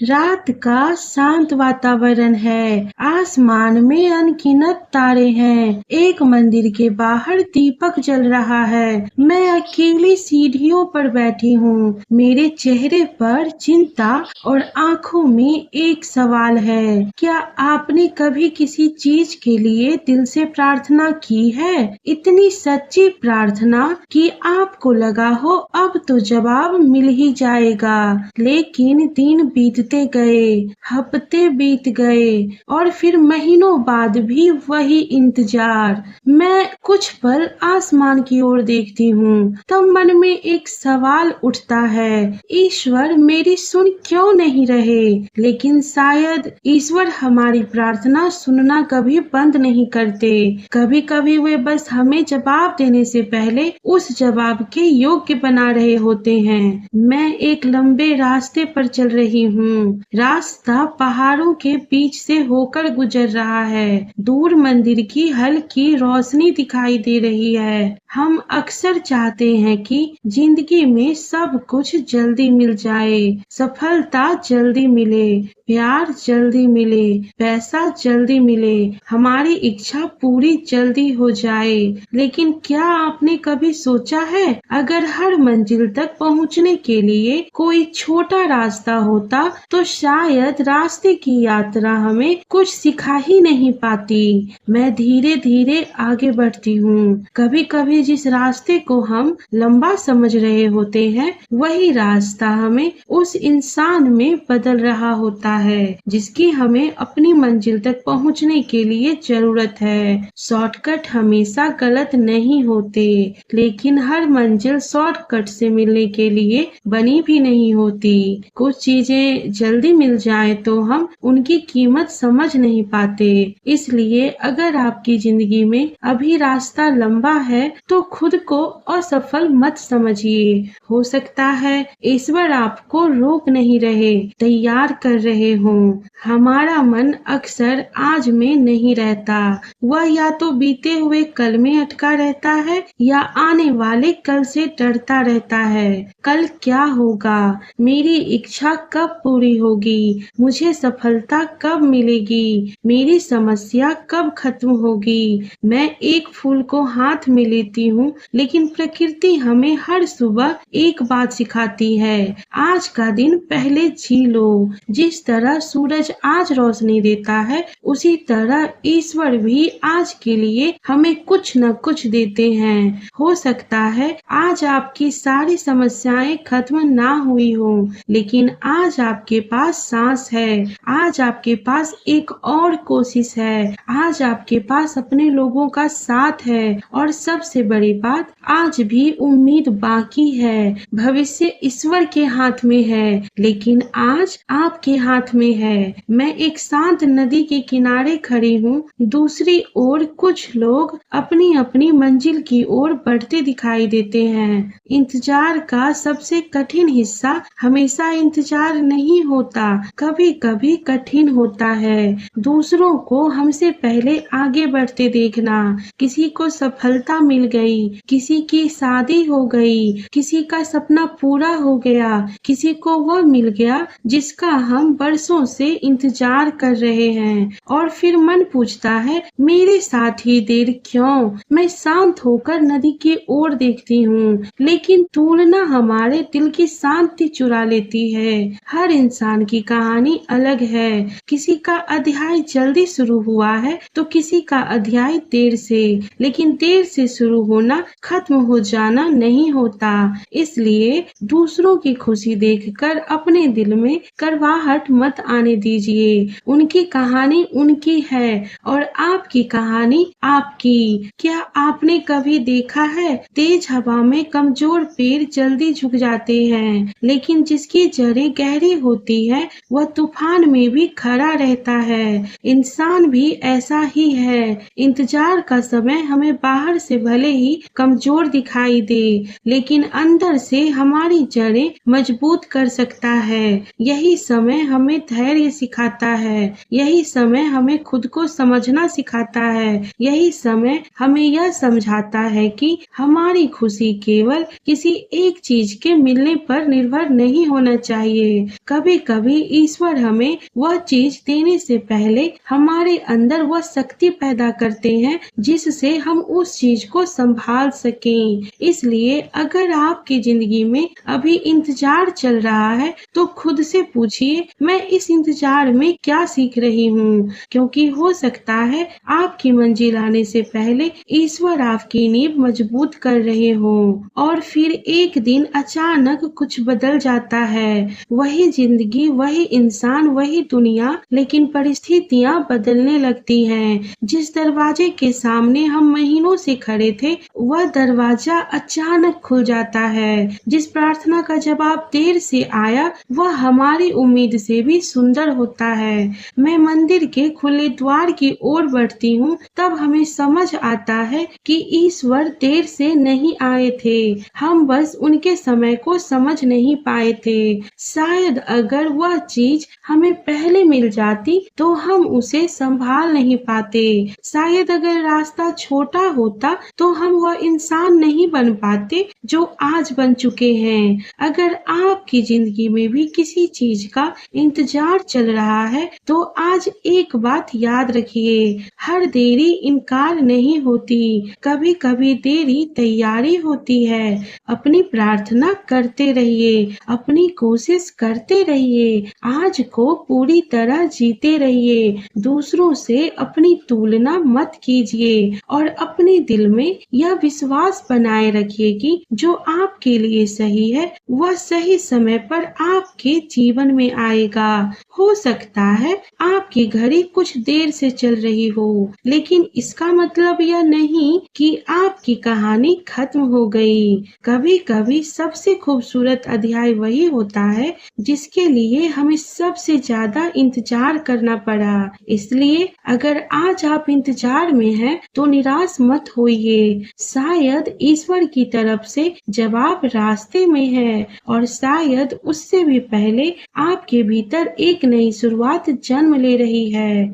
रात का शांत वातावरण है। आसमान में अनगिनत तारे हैं। एक मंदिर के बाहर दीपक जल रहा है। मैं अकेली सीढ़ियों पर बैठी हूँ। मेरे चेहरे पर चिंता और आंखों में एक सवाल है। क्या आपने कभी किसी चीज के लिए दिल से प्रार्थना की है? इतनी सच्ची प्रार्थना कि आपको लगा हो अब तो जवाब मिल ही जाएगा। लेकिन दिन बीतते गए, हफ्ते बीत गए और फिर महीनों बाद भी वही इंतजार। मैं कुछ पल आसमान की ओर देखती हूँ, तब मन में एक सवाल उठता है, ईश्वर मेरी सुन क्यों नहीं रहे? लेकिन शायद ईश्वर हमारी प्रार्थना सुनना कभी बंद नहीं करते। कभी कभी वे बस हमें जवाब देने से पहले उस जवाब के योग्य बना रहे होते हैं। मैं एक लंबे रास्ते पर चल रही हूँ। रास्ता पहाड़ों के बीच से होकर गुजर रहा है। दूर मंदिर की हल्की रोशनी दिखाई दे रही है। हम अक्सर चाहते हैं कि जिंदगी में सब कुछ जल्दी मिल जाए, सफलता जल्दी मिले, प्यार जल्दी मिले, पैसा जल्दी मिले, हमारी इच्छा पूरी जल्दी हो जाए। लेकिन क्या आपने कभी सोचा है, अगर हर मंजिल तक पहुंचने के लिए कोई छोटा रास्ता होता तो शायद रास्ते की यात्रा हमें कुछ सिखा ही नहीं पाती। मैं धीरे धीरे आगे बढ़ती हूँ। कभी कभी जिस रास्ते को हम लंबा समझ रहे होते हैं, वही रास्ता हमें उस इंसान में बदल रहा होता है जिसकी हमें अपनी मंजिल तक पहुंचने के लिए जरूरत है। शॉर्टकट हमेशा गलत नहीं होते, लेकिन हर मंजिल शॉर्टकट से मिलने के लिए बनी भी नहीं होती। कुछ चीजें जल्दी मिल जाए तो हम उनकी कीमत समझ नहीं पाते। इसलिए अगर आपकी जिंदगी में अभी रास्ता लंबा है तो खुद को असफल मत समझिए। हो सकता है ईश्वर आपको रोक नहीं रहे, तैयार कर रहे हों। हमारा मन अक्सर आज में नहीं रहता। वह या तो बीते हुए कल में अटका रहता है या आने वाले कल से डरता रहता है। कल क्या होगा? मेरी इच्छा कब पूरी होगी? मुझे सफलता कब मिलेगी? मेरी समस्या कब खत्म होगी? मैं एक फूल को हाथ में लेती हूँ, लेकिन प्रकृति हमें हर सुबह एक बात सिखाती है, आज का दिन पहले जी लो। जिस तरह सूरज आज रोशनी देता है, उसी तरह ईश्वर भी आज के लिए हमें कुछ न कुछ देते हैं। हो सकता है आज आपकी सारी समस्याएं खत्म ना हुई हो, लेकिन आज आपके पास सांस है, आज आपके पास एक और कोशिश है, आज आपके पास अपने लोगों का साथ है और सबसे बड़ी बात, आज भी उम्मीद बाकी है। भविष्य ईश्वर के हाथ में है, लेकिन आज आपके हाथ में है। मैं एक शांत नदी के किनारे खड़ी हूँ। दूसरी ओर कुछ लोग अपनी अपनी मंजिल की ओर बढ़ते दिखाई देते हैं। इंतजार का सबसे कठिन हिस्सा हमेशा इंतजार नहीं होता, कभी कभी कठिन होता है। दूसरों को हमसे पहले आगे बढ़ते देखना। किसी को सफलता मिल गई, किसी की शादी हो गई, किसी का सपना पूरा हो गया, किसी को वो मिल गया जिसका हम बरसों से इंतजार कर रहे हैं। और फिर मन पूछता है, मेरे साथ ही देर क्यों? मैं शांत होकर नदी की ओर देखती हूँ, लेकिन तुलना हमारे दिल की शांति चुरा लेती है। हर इंसान की कहानी अलग है। किसी का अध्याय जल्दी शुरू हुआ है तो किसी का अध्याय देर से, लेकिन देर से शुरू होना खत्म हो जाना नहीं होता। इसलिए दूसरों की खुशी देखकर अपने दिल में करवाहट मत आने दीजिए। उनकी कहानी उनकी है और आपकी कहानी आपकी। क्या आपने कभी देखा है, तेज हवा में कमजोर पेड़ जल्दी झुक जाते हैं, लेकिन जिसकी जड़ें गहरी होती है वह तूफान में भी खड़ा रहता है। इंसान भी ऐसा ही है। इंतजार का समय हमें बाहर से भले ही कमजोर दिखाई दे, लेकिन अंदर से हमारी जड़ें मजबूत कर सकता है। यही समय हमें धैर्य सिखाता है, यही समय हमें खुद को समझना सिखाता है, यही समय हमें यह समझाता है कि हमारी खुशी केवल किसी एक चीज के मिलने पर निर्भर नहीं होना चाहिए। कभी कभी कभी ईश्वर हमें वह चीज देने से पहले हमारे अंदर वह शक्ति पैदा करते हैं जिससे हम उस चीज को संभाल सकें। इसलिए अगर आपकी जिंदगी में अभी इंतजार चल रहा है तो खुद से पूछिए, मैं इस इंतजार में क्या सीख रही हूँ, क्योंकि हो सकता है आपकी मंजिल आने से पहले ईश्वर आपकी नींव मजबूत कर रहे हो और फिर एक दिन अचानक कुछ बदल जाता है। वही जिंदगी, वही इंसान, वही दुनिया, लेकिन परिस्थितियाँ बदलने लगती हैं। जिस दरवाजे के सामने हम महीनों से खड़े थे वह दरवाजा अचानक खुल जाता है। जिस प्रार्थना का जवाब देर से आया वह हमारी उम्मीद से भी सुंदर होता है। मैं मंदिर के खुले द्वार की ओर बढ़ती हूँ तब हमें समझ आता है कि ईश्वर देर से नहीं आए थे, हम बस उनके समय को समझ नहीं पाए थे। शायद अगर वह चीज हमें पहले मिल जाती तो हम उसे संभाल नहीं पाते। शायद अगर रास्ता छोटा होता तो हम वह इंसान नहीं बन पाते जो आज बन चुके हैं। अगर आपकी जिंदगी में भी किसी चीज का इंतजार चल रहा है तो आज एक बात याद रखिए, हर देरी इनकार नहीं होती, कभी कभी देरी तैयारी होती है। अपनी प्रार्थना करते रहिए, अपनी कोशिश करते रहिए, आज को पूरी तरह जीते रहिए, दूसरों से अपनी तुलना मत कीजिए और अपने दिल में यह विश्वास बनाए रखिए कि जो आपके लिए सही है वह सही समय पर आपके जीवन में आएगा। हो सकता है आपकी घड़ी कुछ देर से चल रही हो, लेकिन इसका मतलब यह नहीं कि आपकी कहानी खत्म हो गई। कभी कभी सबसे खूबसूरत अध्याय वही होता है जिसके लिए हमें सबसे ज्यादा इंतजार करना पड़ा। इसलिए अगर आज आप इंतजार में हैं तो निराश मत होइए, शायद ईश्वर की तरफ से जवाब रास्ते में है और शायद उससे भी पहले आपके भीतर एक नई शुरुआत जन्म ले रही है।